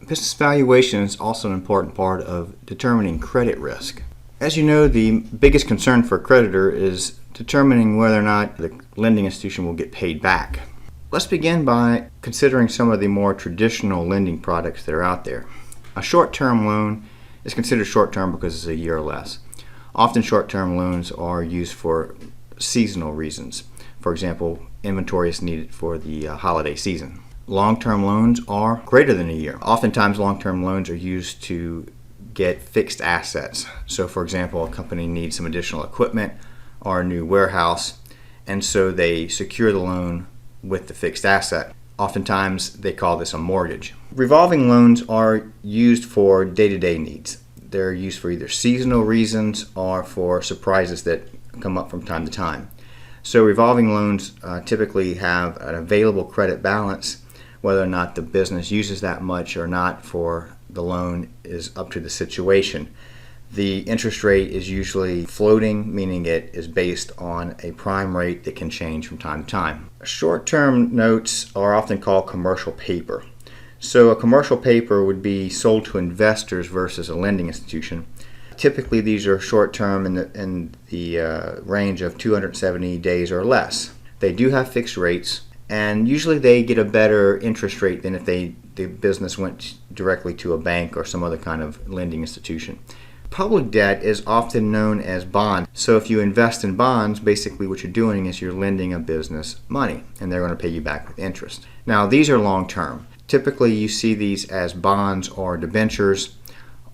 Business valuation is also an important part of determining credit risk. As you know, the biggest concern for a creditor is determining whether or not the lending institution will get paid back. Let's begin by considering some of the more traditional lending products that are out there. A short-term loan is considered short-term because it's a year or less. Often short-term loans are used for seasonal reasons. For example, inventory is needed for the holiday season. Long-term loans are greater than a year. Oftentimes long-term loans are used to get fixed assets. So for example, a company needs some additional equipment or a new warehouse, and so they secure the loan with the fixed asset. Oftentimes they call this a mortgage. Revolving loans are used for day-to-day needs. They're used for either seasonal reasons or for surprises that come up from time to time. So revolving loans typically have an available credit balance. Whether or not the business uses that much or not for the loan is up to the situation. The interest rate is usually floating, meaning it is based on a prime rate that can change from time to time. Short-term notes are often called commercial paper. So a commercial paper would be sold to investors versus a lending institution. Typically these are short-term in the range of 270 days or less. They do have fixed rates, and usually they get a better interest rate than if the business went directly to a bank or some other kind of lending institution. Public debt is often known as bond. So if you invest in bonds, basically what you're doing is you're lending a business money, and they're going to pay you back with interest. Now these are long-term. Typically you see these as bonds or debentures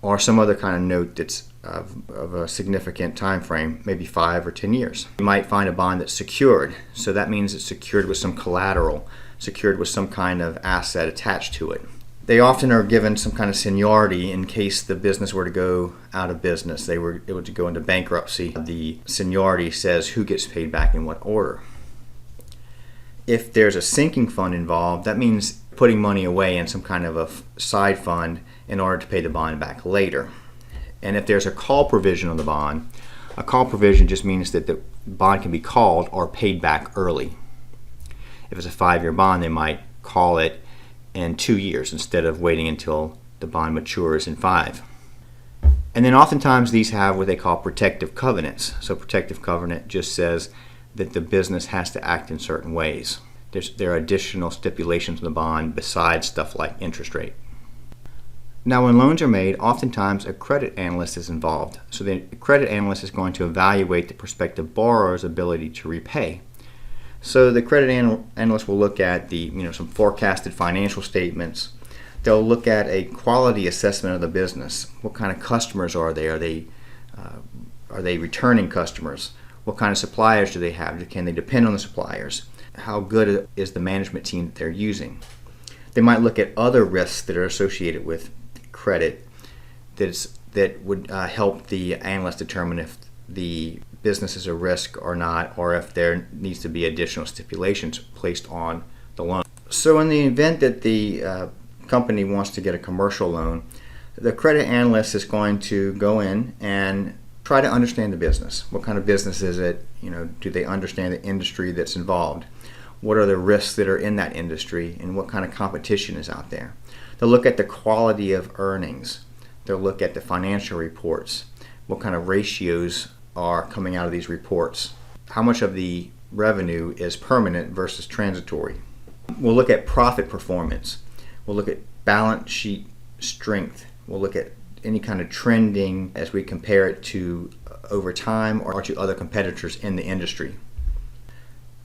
or some other kind of note that's of a significant time frame, maybe 5 or 10 years. You might find a bond that's secured, so that means it's secured with some collateral, secured with some kind of asset attached to it. They often are given some kind of seniority in case the business were to go out of business, they were able to go into bankruptcy. The seniority says who gets paid back in what order. If there's a sinking fund involved, that means putting money away in some kind of a side fund in order to pay the bond back later. And if there's a call provision on the bond, a call provision just means that the bond can be called or paid back early. If it's a 5-year bond, they might call it in 2 years instead of waiting until the bond matures in 5. And then oftentimes these have what they call protective covenants. So protective covenant just says that the business has to act in certain ways. There are additional stipulations in the bond besides stuff like interest rate. Now when loans are made, oftentimes a credit analyst is involved. So the credit analyst is going to evaluate the prospective borrower's ability to repay. So the credit analyst will look at some forecasted financial statements. They'll look at a quality assessment of the business. What kind of customers are they? Are they returning customers? What kind of suppliers do they have? Can they depend on the suppliers? How good is the management team that they're using? They might look at other risks that are associated with credit that would help the analyst determine if the business is a risk or not, or if there needs to be additional stipulations placed on the loan. So in the event that the company wants to get a commercial loan, the credit analyst is going to go in and try to understand the business. What kind of business is it? Do they understand the industry that's involved? What are the risks that are in that industry, and what kind of competition is out there? They'll look at the quality of earnings. They'll look at the financial reports. What kind of ratios are coming out of these reports? How much of the revenue is permanent versus transitory? We'll look at profit performance. We'll look at balance sheet strength. We'll look at any kind of trending as we compare it to over time or to other competitors in the industry.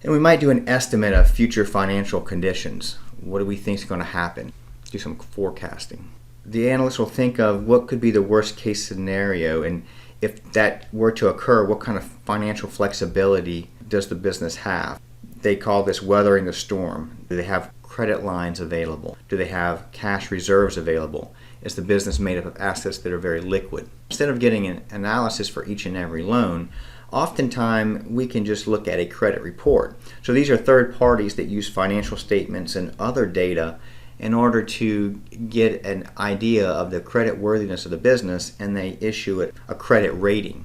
And we might do an estimate of future financial conditions. What do we think is going to happen? Do some forecasting. The analyst will think of what could be the worst case scenario, and if that were to occur, what kind of financial flexibility does the business have? They call this weathering the storm. Do they have credit lines available? Do they have cash reserves available? Is the business made up of assets that are very liquid? Instead of getting an analysis for each and every loan, oftentimes we can just look at a credit report. So these are third parties that use financial statements and other data in order to get an idea of the credit worthiness of the business, and they issue it a credit rating.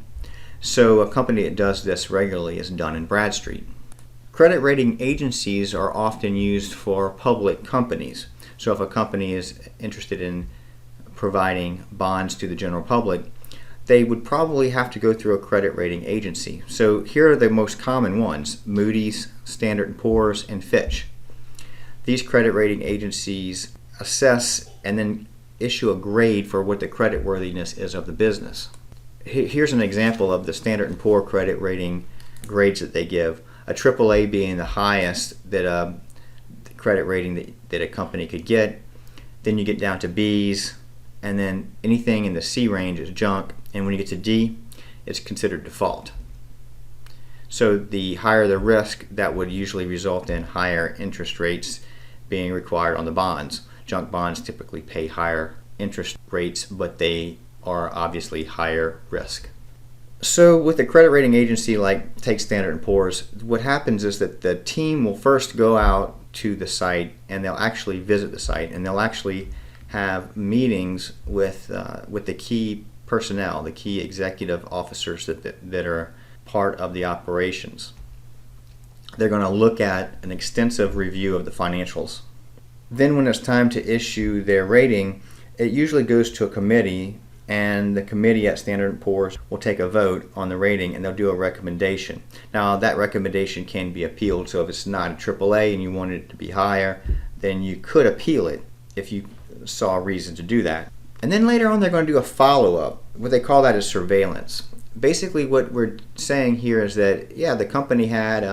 So a company that does this regularly is Dun & Bradstreet. Credit rating agencies are often used for public companies. So if a company is interested in providing bonds to the general public, they would probably have to go through a credit rating agency. So here are the most common ones: Moody's, Standard & Poor's, and Fitch. These credit rating agencies assess and then issue a grade for what the creditworthiness is of the business. Here's an example of the Standard & Poor credit rating grades that they give. A AAA being the highest that the credit rating that a company could get. Then you get down to B's, and then anything in the C range is junk, and when you get to D, it's considered default. So the higher the risk, that would usually result in higher interest rates being required on the bonds. Junk bonds typically pay higher interest rates, but they are obviously higher risk. So with a credit rating agency like take Standard & Poor's, what happens is that the team will first go out to the site, and they'll actually visit the site, and they'll actually have meetings with the key personnel, the key executive officers that are part of the operations. They're going to look at an extensive review of the financials. Then when it's time to issue their rating, it usually goes to a committee, and the committee at Standard & Poor's will take a vote on the rating, and they'll do a recommendation. Now that recommendation can be appealed, so if it's not a AAA and you want it to be higher, then you could appeal it if you saw a reason to do that. And then later on they're going to do a follow-up. What they call that is surveillance. Basically what we're saying here is that, yeah, the company had,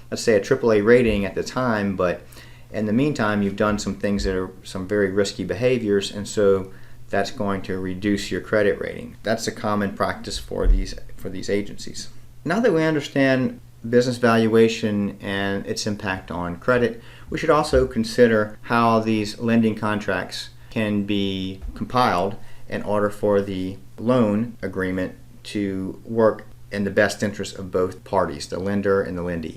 let's say, a AAA rating at the time, but in the meantime you've done some things that are some very risky behaviors, and so that's going to reduce your credit rating. That's a common practice for these agencies. Now that we understand business valuation and its impact on credit, we should also consider how these lending contracts can be compiled in order for the loan agreement to work in the best interest of both parties, the lender and the lendee.